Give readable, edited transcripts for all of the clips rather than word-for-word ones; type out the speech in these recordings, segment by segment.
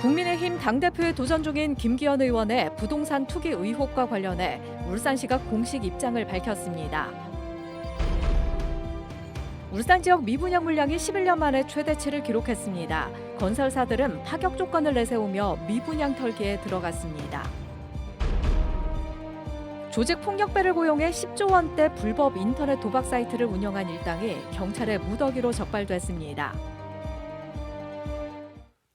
국민의힘 당대표에 도전 중인 김기현 의원의 부동산 투기 의혹과 관련해 울산시가 공식 입장을 밝혔습니다. 울산 지역 미분양 물량이 11년 만에 최대치를 기록했습니다. 건설사들은 파격 조건을 내세우며 미분양 털기에 들어갔습니다. 조직 폭력배를 고용해 10조 원대 불법 인터넷 도박 사이트를 운영한 일당이 경찰의 무더기로 적발됐습니다.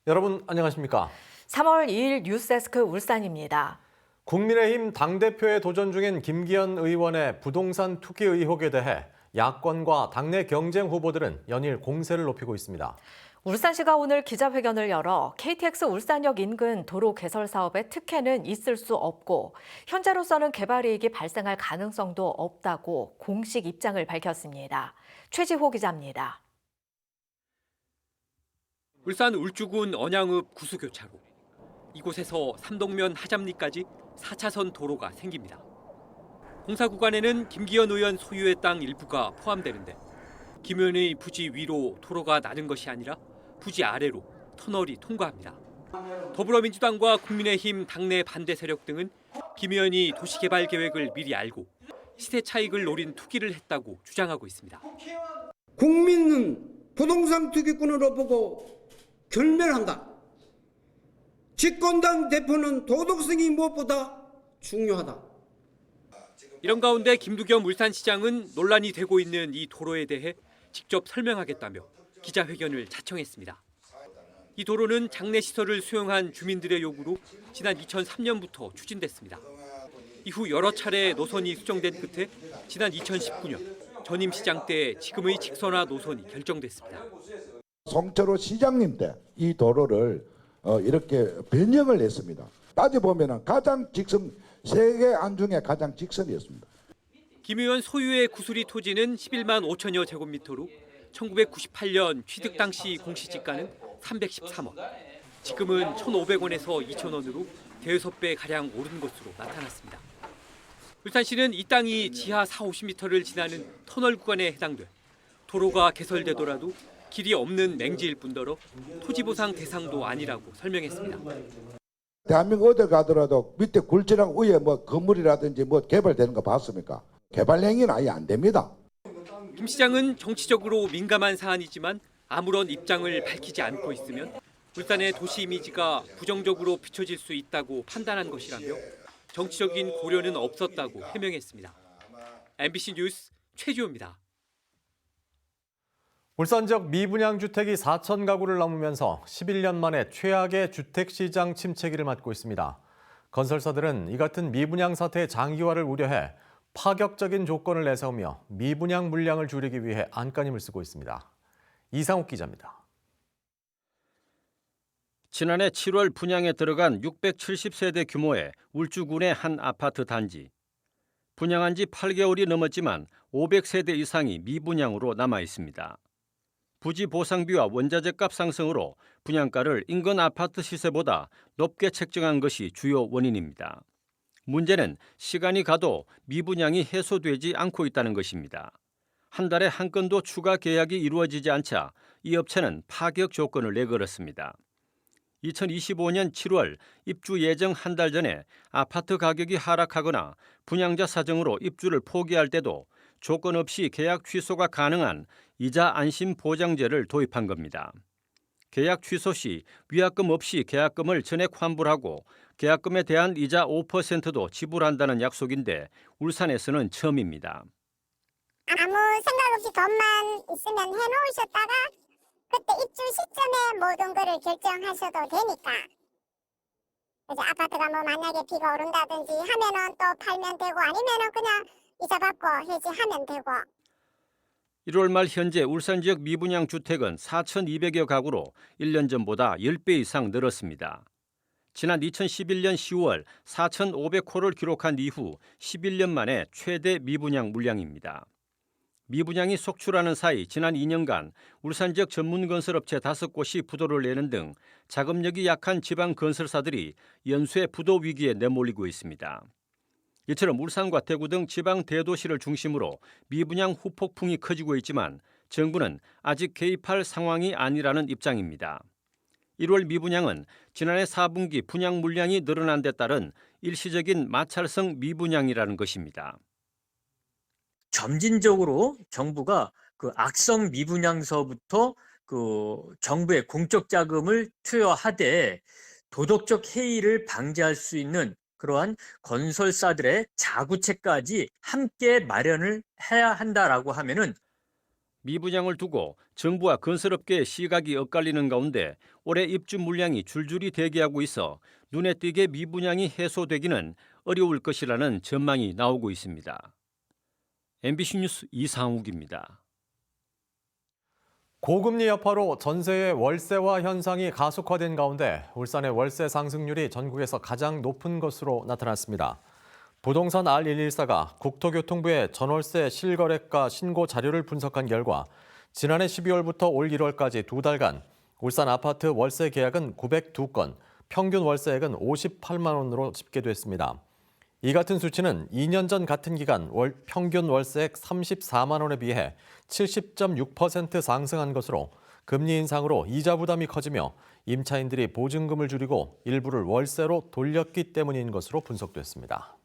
여러분 안녕하십니까? 3월 2일 뉴스데스크 울산입니다. 국민의힘 당대표에 도전 중인 김기현 의원의 부동산 투기 의혹에 대해 야권과 당내 경쟁 후보들은 연일 공세를 높이고 있습니다. 울산시가 오늘 기자회견을 열어 KTX 울산역 인근 도로 개설 사업에 특혜는 있을 수 없고 현재로서는 개발 이익이 발생할 가능성도 없다고 공식 입장을 밝혔습니다. 최지호 기자입니다. 울산 울주군 언양읍 구수교차로. 이곳에서 삼동면 하잡리까지 4차선 도로가 생깁니다. 공사 구간에는 김기현 의원 소유의 땅 일부가 포함되는데 김 의원의 부지 위로 도로가 나는 것이 아니라 부지 아래로 터널이 통과합니다. 더불어민주당과 국민의힘 당내 반대 세력 등은 김 의원이 도시개발 계획을 미리 알고 시세 차익을 노린 투기를 했다고 주장하고 있습니다. 국민은 부동산 투기꾼으로 보고 결멸한다. 집권당 대표는 도덕성이 무엇보다 중요하다. 이런 가운데 김두겸 울산시장은 논란이 되고 있는 이 도로에 대해 직접 설명하겠다며 기자회견을 자청했습니다. 이 도로는 장례시설을 수용한 주민들의 요구로 지난 2003년부터 추진됐습니다. 이후 여러 차례 노선이 수정된 끝에 지난 2019년 전임 시장 때 지금의 직선화 노선이 결정됐습니다. 송철호 시장님 때 이 도로를 이렇게 변경을 했습니다. 따져보면 가장 직선, 세계 안 중에 가장 직선이었습니다. 김 의원 소유의 구수리 토지는 11만 5천여 제곱미터로 1998년 취득 당시 공시지가는 313원. 지금은 1,500원에서 2,000원으로 대여섯 배 가량 오른 것으로 나타났습니다. 울산시는 이 땅이 지하 40~50m를 지나는 터널 구간에 해당돼 도로가 개설되더라도 길이 없는 맹지일 뿐더러 토지 보상 대상도 아니라고 설명했습니다. 대한민국 어디 가더라도 밑에 굴지랑 위에 뭐 건물이라든지 뭐 개발되는 거 봤습니까? 개발 행위는 아예 안 됩니다. 김 시장은 정치적으로 민감한 사안이지만 아무런 입장을 밝히지 않고 있으면 울산의 도시 이미지가 부정적으로 비춰질 수 있다고 판단한 것이라며 정치적인 고려는 없었다고 해명했습니다. MBC 뉴스 최지호입니다. 울산 지역 미분양 주택이 4천 가구를 넘으면서 11년 만에 최악의 주택시장 침체기를 맞고 있습니다. 건설사들은 이 같은 미분양 사태의 장기화를 우려해 파격적인 조건을 내세우며 미분양 물량을 줄이기 위해 안간힘을 쓰고 있습니다. 이상욱 기자입니다. 지난해 7월 분양에 들어간 670세대 규모의 울주군의 한 아파트 단지. 분양한 지 8개월이 넘었지만 500세대 이상이 미분양으로 남아 있습니다. 부지 보상비와 원자재 값 상승으로 분양가를 인근 아파트 시세보다 높게 책정한 것이 주요 원인입니다. 문제는 시간이 가도 미분양이 해소되지 않고 있다는 것입니다. 한 달에 한 건도 추가 계약이 이루어지지 않자 이 업체는 파격 조건을 내걸었습니다. 2025년 7월 입주 예정 한 달 전에 아파트 가격이 하락하거나 분양자 사정으로 입주를 포기할 때도 조건 없이 계약 취소가 가능한 이자 안심 보장제를 도입한 겁니다. 계약 취소 시 위약금 없이 계약금을 전액 환불하고 계약금에 대한 이자 5%도 지불한다는 약속인데 울산에서는 처음입니다. 아무 생각 없이 돈만 있으면 해놓으셨다가 그때 입주 시점에 모든 거를 결정하셔도 되니까. 이제 아파트가 뭐 만약에 비가 오른다든지 하면은 또 팔면 되고 아니면은 그냥 이자 받고 해지하면 되고. 1월 말 현재 울산 지역 미분양 주택은 4,200여 가구로 1년 전보다 10배 이상 늘었습니다. 지난 2011년 10월 4,500호를 기록한 이후 11년 만에 최대 미분양 물량입니다. 미분양이 속출하는 사이 지난 2년간 울산 지역 전문 건설업체 5곳이 부도를 내는 등 자금력이 약한 지방 건설사들이 연쇄 부도 위기에 내몰리고 있습니다. 이처럼 울산과 대구 등 지방 대도시를 중심으로 미분양 후폭풍이 커지고 있지만 정부는 아직 개입할 상황이 아니라는 입장입니다. 1월 미분양은 지난해 4분기 분양 물량이 늘어난 데 따른 일시적인 마찰성 미분양이라는 것입니다. 점진적으로 정부가 그 악성 미분양서부터 그 정부의 공적 자금을 투여하되 도덕적 해이를 방지할 수 있는 그러한 건설사들의 자구책까지 함께 마련을 해야 한다라고 하면은 미분양을 두고 정부와 건설업계의 시각이 엇갈리는 가운데 올해 입주 물량이 줄줄이 대기하고 있어 눈에 띄게 미분양이 해소되기는 어려울 것이라는 전망이 나오고 있습니다. MBC 뉴스 이상욱입니다. 고금리 여파로 전세의 월세화 현상이 가속화된 가운데 울산의 월세 상승률이 전국에서 가장 높은 것으로 나타났습니다. 부동산 R114가 국토교통부의 전월세 실거래가 신고 자료를 분석한 결과 지난해 12월부터 올 1월까지 2달간 울산 아파트 월세 계약은 902건, 평균 월세액은 58만 원으로 집계됐습니다. 이 같은 수치는 2년 전 같은 기간 평균 월세액 34만 원에 비해 70.6% 상승한 것으로 금리 인상으로 이자 부담이 커지며 임차인들이 보증금을 줄이고 일부를 월세로 돌렸기 때문인 것으로 분석됐습니다.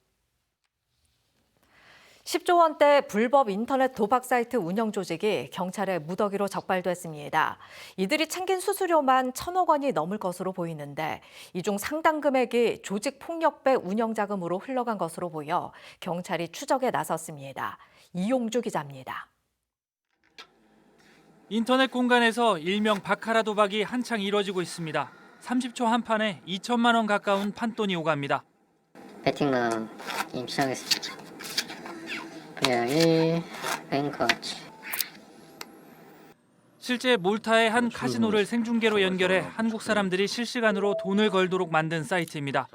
10조 원대 불법 인터넷 도박 사이트 운영 조직이 경찰의 무더기로 적발됐습니다. 이들이 챙긴 수수료만 1,000억 원이 넘을 것으로 보이는데 이 중 상당 금액이 조직 폭력배 운영 자금으로 흘러간 것으로 보여 경찰이 추적에 나섰습니다. 이용주 기자입니다. 인터넷 공간에서 일명 바카라 도박이 한창 이뤄지고 있습니다. 30초 한 판에 2천만 원 가까운 판돈이 오갑니다. 배팅만 게임 시작하겠습니다. VR이 뱅커치. 실제 몰타의 한 카지노를 생중계로 연결해 한국 사람들이 실시간으로 돈을 걸도록 만든 사이트입니다.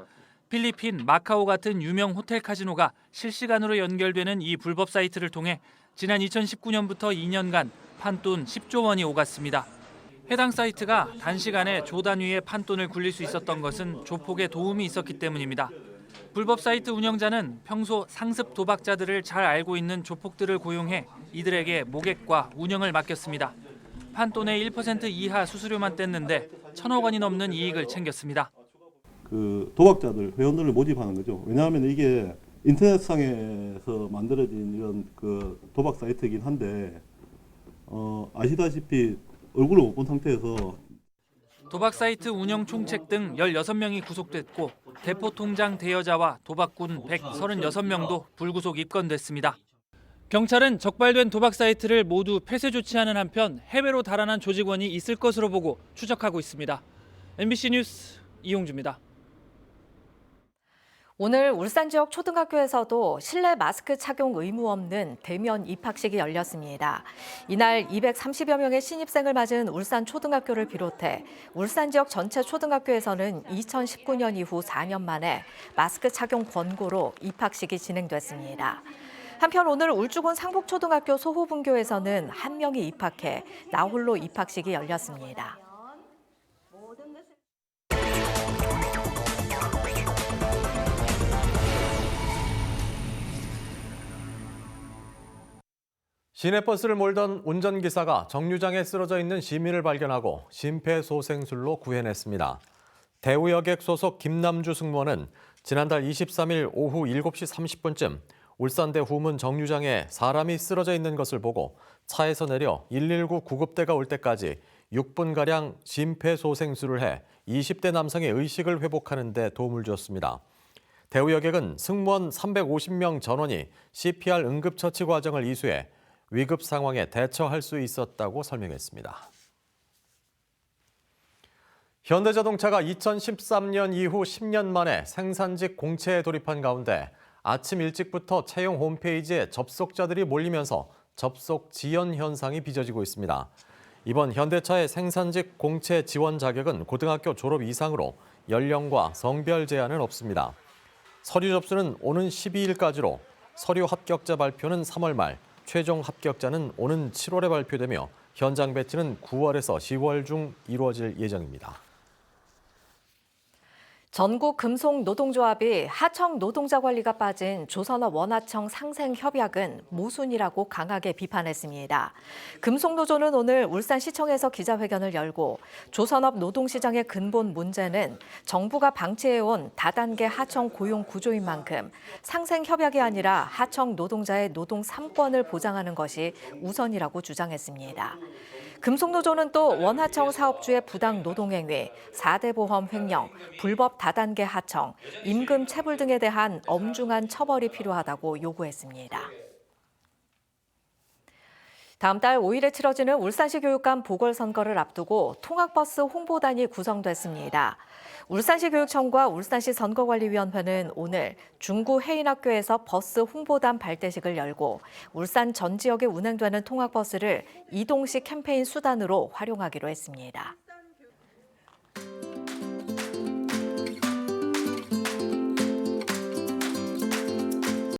필리핀, 마카오 같은 유명 호텔 카지노가 실시간으로 연결되는 이 불법 사이트를 통해 지난 2019년부터 2년간 판돈 10조 원이 오갔습니다. 해당 사이트가 단시간에 조 단위의 판돈을 굴릴 수 있었던 것은 조폭에 도움이 있었기 때문입니다. 불법 사이트 운영자는 평소 상습 도박자들을 잘 알고 있는 조폭들을 고용해 이들에게 모객과 운영을 맡겼습니다. 판돈의 1% 이하 수수료만 뗐는데 1,000억 원이 넘는 이익을 챙겼습니다. 그 도박자들, 회원들을 모집하는 거죠. 왜냐하면 이게 인터넷상에서 만들어진 이런 그 도박 사이트이긴 한데 아시다시피 얼굴을 못 본 상태에서 도박 사이트 운영 총책 등 16명이 구속됐고 대포통장 대여자와 도박꾼 136명도 불구속 입건됐습니다. 경찰은 적발된 도박 사이트를 모두 폐쇄 조치하는 한편 해외로 달아난 조직원이 있을 것으로 보고 추적하고 있습니다. MBC 뉴스 이용주입니다. 오늘 울산 지역 초등학교에서도 실내 마스크 착용 의무 없는 대면 입학식이 열렸습니다. 이날 230여 명의 신입생을 맞은 울산 초등학교를 비롯해 울산 지역 전체 초등학교에서는 2019년 이후 4년 만에 마스크 착용 권고로 입학식이 진행됐습니다. 한편 오늘 울주군 상북초등학교 소호분교에서는 1명이 입학해 나홀로 입학식이 열렸습니다. 시내버스를 몰던 운전기사가 정류장에 쓰러져 있는 시민을 발견하고 심폐소생술로 구해냈습니다. 대우여객 소속 김남주 승무원은 지난달 23일 오후 7시 30분쯤 울산대 후문 정류장에 사람이 쓰러져 있는 것을 보고 차에서 내려 119 구급대가 올 때까지 6분가량 심폐소생술을 해 20대 남성의 의식을 회복하는 데 도움을 주었습니다. 대우여객은 승무원 350명 전원이 CPR 응급처치 과정을 이수해 위급 상황에 대처할 수 있었다고 설명했습니다. 현대자동차가 2013년 이후 10년 만에 생산직 공채에 돌입한 가운데 아침 일찍부터 채용 홈페이지에 접속자들이 몰리면서 접속 지연 현상이 빚어지고 있습니다. 이번 현대차의 생산직 공채 지원 자격은 고등학교 졸업 이상으로 연령과 성별 제한은 없습니다. 서류 접수는 오는 12일까지로 서류 합격자 발표는 3월 말, 최종 합격자는 오는 7월에 발표되며 현장 배치는 9월에서 10월 중 이루어질 예정입니다. 전국 금속 노동조합이 하청 노동자 관리가 빠진 조선업 원하청 상생협약은 모순이라고 강하게 비판했습니다. 금속노조는 오늘 울산시청에서 기자회견을 열고 조선업 노동시장의 근본 문제는 정부가 방치해온 다단계 하청 고용 구조인 만큼 상생협약이 아니라 하청 노동자의 노동 3권을 보장하는 것이 우선이라고 주장했습니다. 금속노조는 또 원하청 사업주의 부당 노동행위, 4대 보험 횡령, 불법 다단계 하청, 임금 체불 등에 대한 엄중한 처벌이 필요하다고 요구했습니다. 다음 달 5일에 치러지는 울산시 교육감 보궐선거를 앞두고 통학버스 홍보단이 구성됐습니다. 울산시 교육청과 울산시 선거관리위원회는 오늘 중구 해인학교에서 버스 홍보단 발대식을 열고 울산 전 지역에 운행되는 통학버스를 이동식 캠페인 수단으로 활용하기로 했습니다.